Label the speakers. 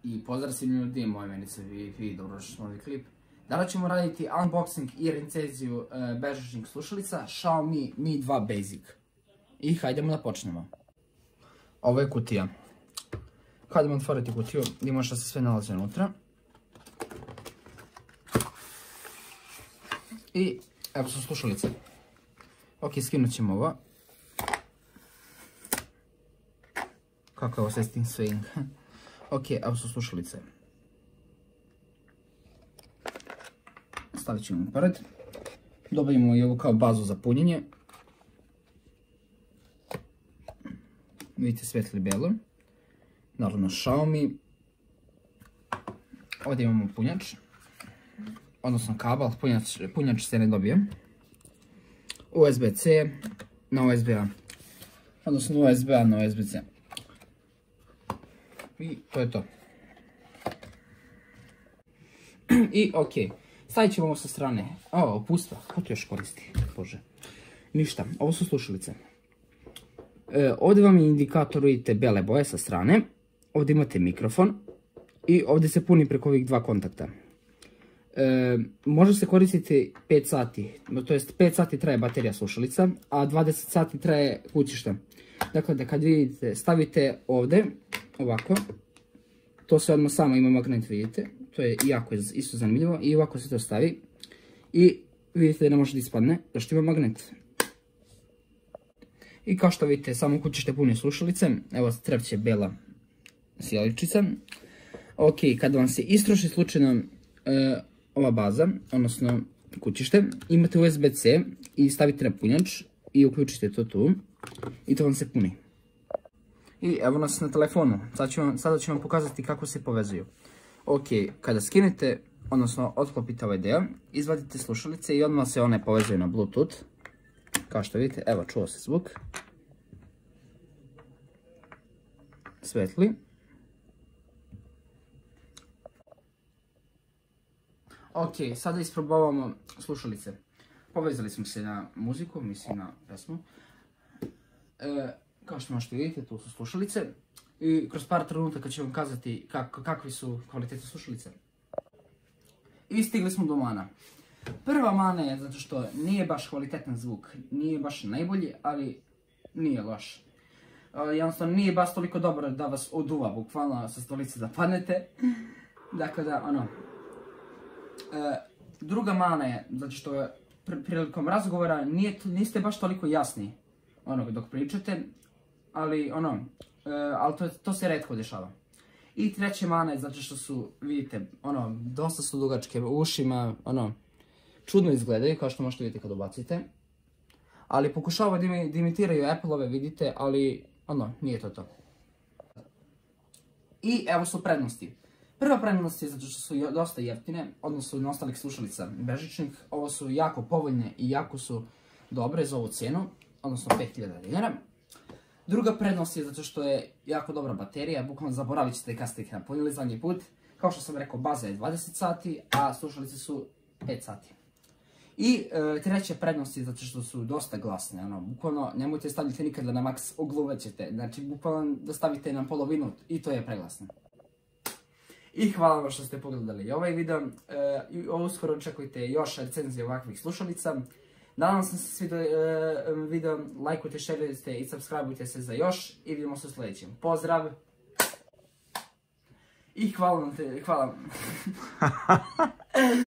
Speaker 1: I pozdrav svim ljudi, moje menice vi dobro što novi klip. Danas ćemo raditi unboxing i recenziju bežičnih slušalica Xiaomi Mi 2 Basic. I hajdemo da počnemo. Ovo je kutija. Hajdemo otvoriti kutiju, vidimo što se sve nalazi unutra. I evo su slušalice. Ok, skinut ćemo ovo. Kako je ovo testing swing. Ok, evo su slušalice. Stavit ćemo pored. Dobijemo i ovu kao bazu za punjenje. Vidite svetli belo. Naravno Xiaomi. Ovdje imamo punjač. Odnosno kabel, punjač se ne dobije. USB-C na USB-A. Odnosno USB-A na USB-C. I to je to. I ok, stavit ćemo ovo sa strane. O, pusta, ko to još koristi? Bože. Ništa, ovo su slušalice. Ovdje vam je indikator, vidite, bele boje sa strane. Ovdje imate mikrofon. I ovdje se puni preko ovih dva kontakta. Može se koristiti 5 sati, to jest 5 sati traje baterija slušalica, a 20 sati traje kućišta. Dakle, da kad vidite, stavite ovdje, ovako, to se odmah samo ima magnet, vidite, to je jako isto zanimljivo, i ovako se to stavi, i vidite da ne može da ispadne, zašto ima magnet. I kao što vidite, samo kućište puni slušalice, evo trepće bela sjeličica. Ok, kada vam se istroši slučajno ova baza, odnosno kućište, imate USB-C i stavite na punjač i uključite to tu i to vam se puni. I evo nas na telefonu, sada ću vam pokazati kako se povezuju. Ok, kada skinete, odnosno otklopite ovaj deo, izvadite slušalice i odmah se one povezuju na Bluetooth. Kao što vidite, evo čuo se zvuk. Svetli. Ok, sada isprobavamo slušalice. Povezali smo se na muziku, mislim na pesmu. Kao što možete vidjeti, tu su slušalice. I kroz par trenutaka ću vam kazati kakvi su kvalitete slušalice. I stigli smo do mana. Prva mana je zato što nije baš kvalitetan zvuk. Nije baš najbolji, ali nije loš. Jednostavno nije baš toliko dobro da vas oduva, bukvalno sa stolice da padnete. Dakle da, ono... Druga mana je, zato što prilikom razgovora niste baš toliko jasni dok pričate, ali to se retko dešava. I treća mana je zato što su, vidite, dosta su dugačke u ušima, čudno izgledaju, kao što možete vidjeti kad ubacite. Ali pokušavaju da imitiraju Apple-ove, vidite, ali nije to to. I evo su prednosti. Prva prednost je zato što su dosta jeftine, odnosno na ostalih slušalica bežičnih. Ovo su jako povoljne i jako su dobre za ovu cijenu, odnosno 5000 dinara. Druga prednost je zato što je jako dobra baterija, bukvalno zaboravit ćete kad ste ih napunili zadnji put. Kao što sam rekao, baza je 20 sati, a slušalice su 5 sati. I treća prednost je zato što su dosta glasne, bukvalno nemojte staviti nikada na max, ogluvećete, znači bukvalno da stavite na polovinu i to je preglasno. I hvala vam što ste pogledali ovaj video, uskoro očekujte još recenzije ovakvih slušalica. Nadam se da se svidio video, lajkujte, šerujte i subscribeujte se za još i vidimo se u sljedećem. Pozdrav! I hvala vam.